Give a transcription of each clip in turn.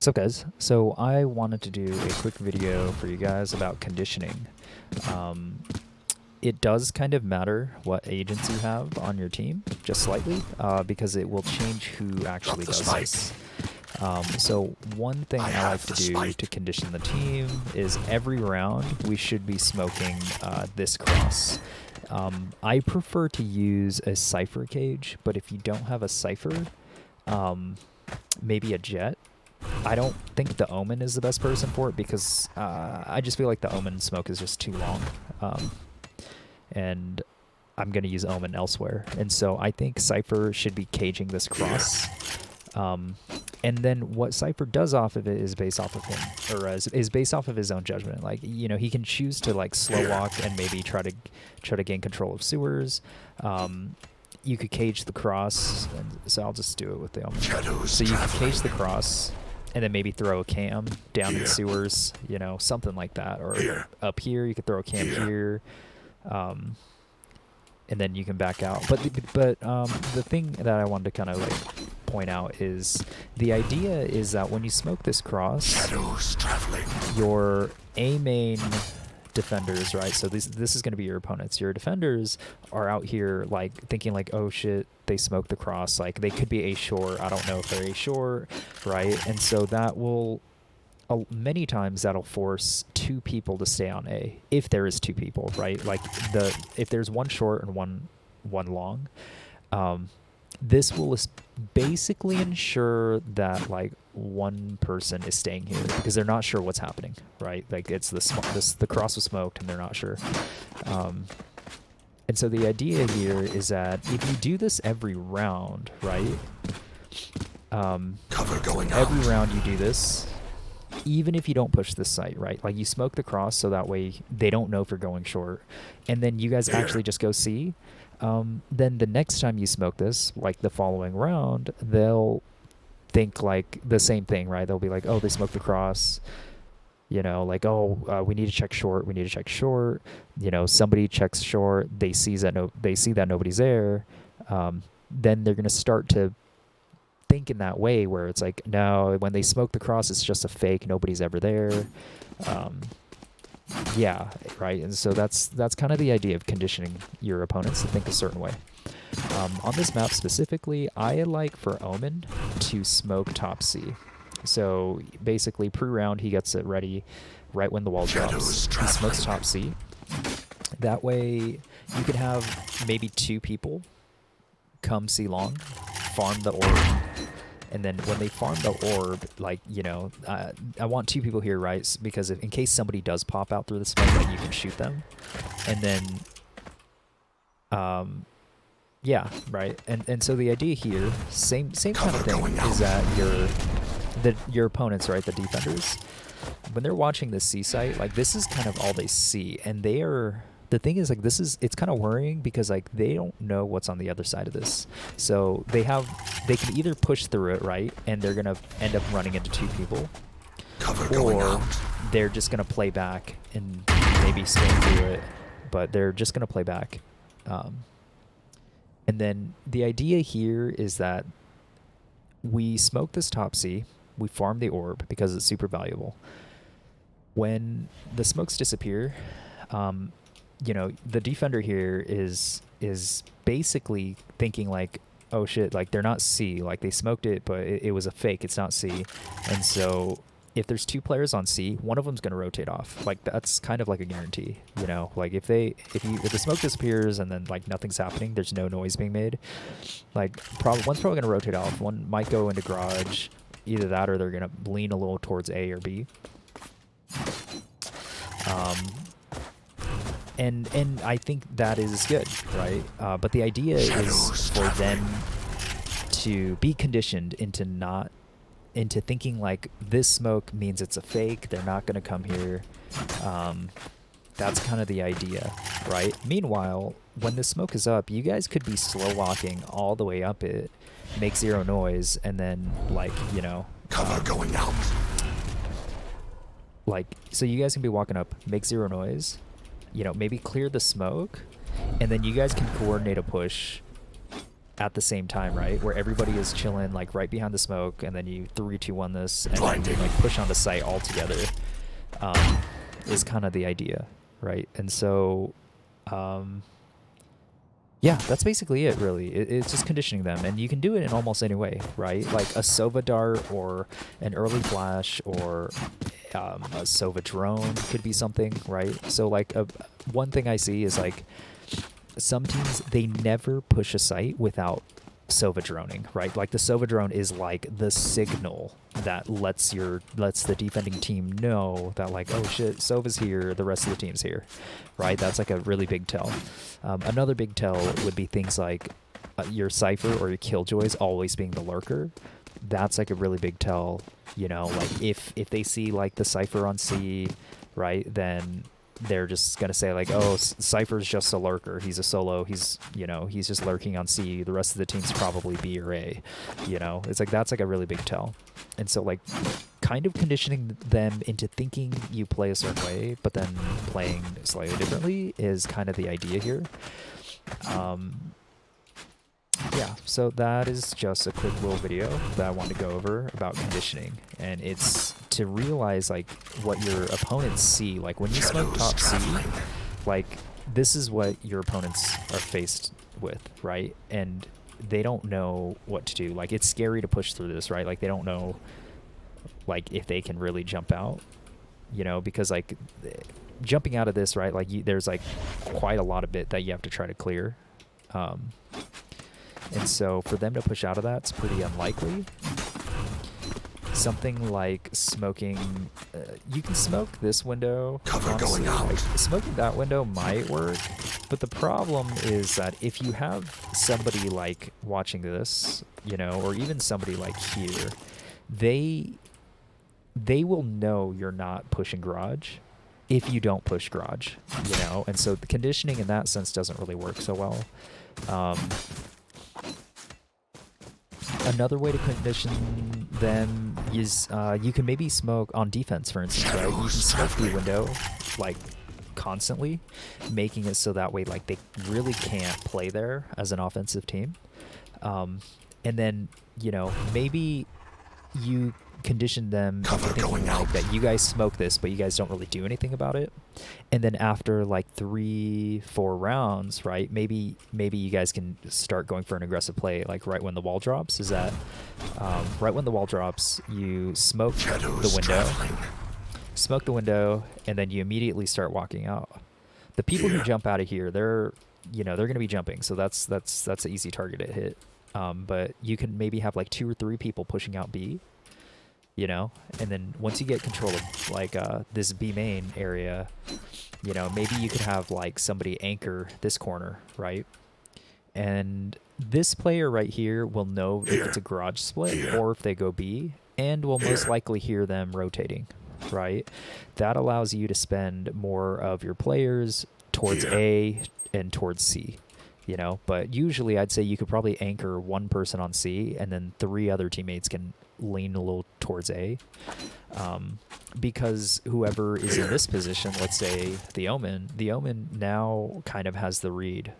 So guys, so I wanted to do a quick video for you guys about conditioning. Um, it does kind of matter what agents you have on your team, just slightly, because it will change who Drop actually the does spike. this. So one thing I I like have to the do spike. to condition the team is every round we should be smoking this cross. I prefer to use a cipher cage, but if you don't have a cipher, um, maybe a jet. I don't think the Omen is the best person for it because I just feel like the Omen smoke is just too long. Um, and I'm going to use Omen elsewhere. And so I think Cypher should be caging this Here. cross. Um, and then what Cypher does off of it is based off of him, or is based off of his own judgment. Like, you know, he can choose to like slow Here. walk and maybe try to gain control of sewers. You could cage the cross, and so I'll just do it with the Omen. Shadows So you could cage traveling. the cross, and then maybe throw a cam down in Here. sewers, you know, something like that, or Here. up here you could throw a cam Here. here. Um, and then you can back out. The thing that I wanted to kind of like point out is the idea is that when you smoke this cross, Shadows traveling. your A main defenders, right? So this is going to be your opponents. Your defenders are out here like thinking like, oh shit, they smoked the cross. Like they could be A short. I don't know if they're A short, right? And so that will many times that'll force two people to stay on A if there is two people, right? Like if there's one short and one long, um, this will basically ensure that like one person is staying here because they're not sure what's happening, right? Like it's the cross was smoked and they're not sure. Um, and so the idea here is that if you do this every round, right? Cover going Every out. round you do this, even if you don't push this site, right? Like you smoke the cross so that way they don't know if you're going short. And then you guys Here. actually just go C. Then the next time you smoke this, like the following round, they'll think like the same thing, right? They'll be like, oh, they smoked the cross. You know, like, oh, we need to check short. We need to check short. You know, somebody checks short. They see that nobody's there. Then they're gonna start to think in that way where it's like, no, when they smoke the cross, it's just a fake. Nobody's ever there. Um, yeah, right. And so that's kind of the idea of conditioning your opponents to think a certain way. On this map specifically, I like for Omen to smoke top C. So basically, pre-round, he gets it ready right when the wall drops. Shadows He smokes traveling. top C. That way, you could have maybe two people come C long, farm the orb, and then when they farm the orb, like, you know, I want two people here, right? Because in case somebody does pop out through the smoke, like, you can shoot them. And then, yeah, right. And so the idea here, same kind of Cover thing, going out. is that your opponents, right, the defenders, when they're watching the C site, like this is kind of all they see, and the thing is like it's kind of worrying because like they don't know what's on the other side of this, so they can either push through it, right, and they're gonna end up running into two people, Cover going or out. they're just gonna play back and maybe swing through it, but they're just gonna play back. And then the idea here is that we smoke this top C, we farm the orb because it's super valuable. When the smokes disappear, you know, the defender here is basically thinking like, oh shit, like they're not C, like they smoked it, but it was a fake, it's not C. And so if there's two players on C, one of them's going to rotate off. Like that's kind of like a guarantee, you know, like if the smoke disappears and then like nothing's happening, there's no noise being made, like one's probably going to rotate off, one might go into garage, either that or they're going to lean a little towards A or B. And I think that is good, right? But the idea is for them to be conditioned into thinking like this smoke means it's a fake. They're not going to come here. That's kind of the idea, right? Meanwhile, when the smoke is up, you guys could be slow walking all the way up it, make zero noise, and then like, you know, Cover going out. like, so you guys can be walking up, make zero noise, you know, maybe clear the smoke, and then you guys can coordinate a push at the same time, right? Where everybody is chilling like right behind the smoke, and then you 3, 2, 1 this, and then you like push onto site all together. Is kind of the idea, right? And so, yeah, that's basically it, really. It's just conditioning them, and you can do it in almost any way, right? Like a Sova dart or an early flash or a Sova drone could be something, right? So like one thing I see is like some teams, they never push a site without Sova droning, right? Like the Sova drone is like the signal that lets the defending team know that like, oh shit, Sova's here, the rest of the team's here, right? That's like a really big tell. Another big tell would be things like your Cypher or your Killjoys always being the lurker. That's like a really big tell, you know, like if they see like the Cypher on C, right, then they're just gonna say like, oh, Cypher's just a lurker, he's a solo, he's, you know, he's just lurking on C, the rest of the team's probably B or A, you know. It's like that's like a really big tell. And so like kind of conditioning them into thinking you play a certain way but then playing slightly differently is kind of the idea here. Yeah, so that is just a quick little video that I wanted to go over about conditioning, and it's to realize like what your opponents see. Like when you smoke top C, like this is what your opponents are faced with, right? And they don't know what to do. Like it's scary to push through this, right? Like they don't know like if they can really jump out, you know, because like jumping out of this, right, like there's like quite a lot of it that you have to try to clear. And so for them to push out of that, it's pretty unlikely. Something like smoking, you can smoke this window. Cover honestly, going out. like, smoking that window might work, but the problem is that if you have somebody like watching this, you know, or even somebody like here, they will know you're not pushing garage if you don't push garage, you know, and so the conditioning in that sense doesn't really work so well. Another way to condition them is you can maybe smoke on defense, for instance, right? You can smoke the window like constantly, making it so that way like they really can't play there as an offensive team. And then, you know, maybe you condition them into thinking like that you guys smoke this, but you guys don't really do anything about it. And then after like 3-4 rounds, right, maybe you guys can start going for an aggressive play, like right when the wall drops. Is that right when the wall drops, you smoke the window, and then you immediately start walking out. The people who jump out of here, they're going to be jumping, so that's an easy target to hit. But you can maybe have like 2 or 3 people pushing out B, you know, and then once you get control of like this B main area, you know, maybe you could have like somebody anchor this corner, right? And this player right here will know if it's a garage split or if they go B, and will most likely hear them rotating, right? That allows you to spend more of your players towards A and towards C, you know. But usually I'd say you could probably anchor 1 person on C, and then 3 other teammates can lean a little towards A, because whoever is in this position, let's say the Omen now kind of has the read,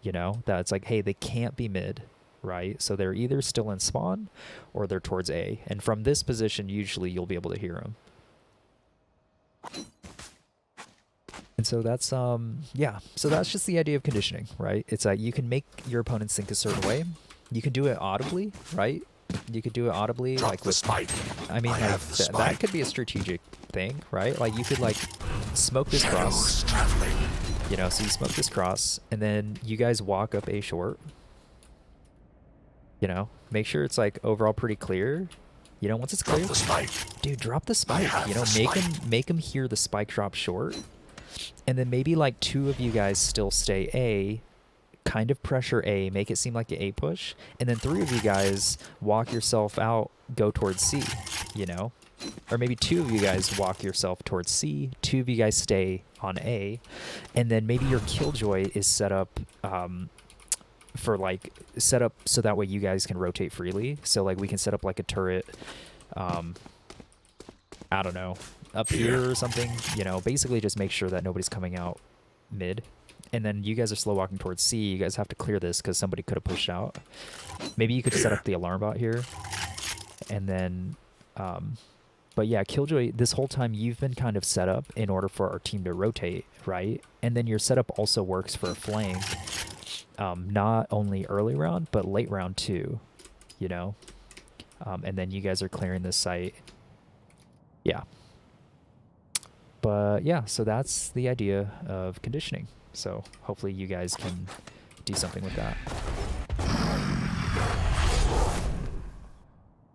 you know, that it's like, hey, they can't be mid, right? So they're either still in spawn or they're towards A, and from this position usually you'll be able to hear them. And so that's yeah, so that's just the idea of conditioning, right? It's like you can make your opponents think a certain way. You can do it audibly, right? You could do it audibly, Drop like the with spike. I mean, like, that could be a strategic thing, right? Like you could like smoke this cross, you know, so you smoke this cross, and then you guys walk up A short, you know, make sure it's like overall pretty clear. You know, once it's clear, dude, drop the spike. You know, make them hear the spike drop short, and then maybe like 2 of you guys still stay A, kind of pressure A, make it seem like an A push, and then 3 of you guys walk yourself out, go towards C, you know, or maybe 2 of you guys walk yourself towards C, 2 of you guys stay on A, and then maybe your Killjoy is set up set up so that way you guys can rotate freely. So like we can set up like a turret, I don't know, up here or something, you know, basically just make sure that nobody's coming out mid. and then you guys are slow walking towards C. You guys have to clear this because somebody could have pushed out. Maybe you could set up the alarm bot here, and then, but yeah, Killjoy, this whole time you've been kind of set up in order for our team to rotate, right? And then your setup also works for a flank, not only early round, but late round too, you know? And then you guys are clearing this site. Yeah. But yeah, so that's the idea of conditioning. So hopefully you guys can do something with that.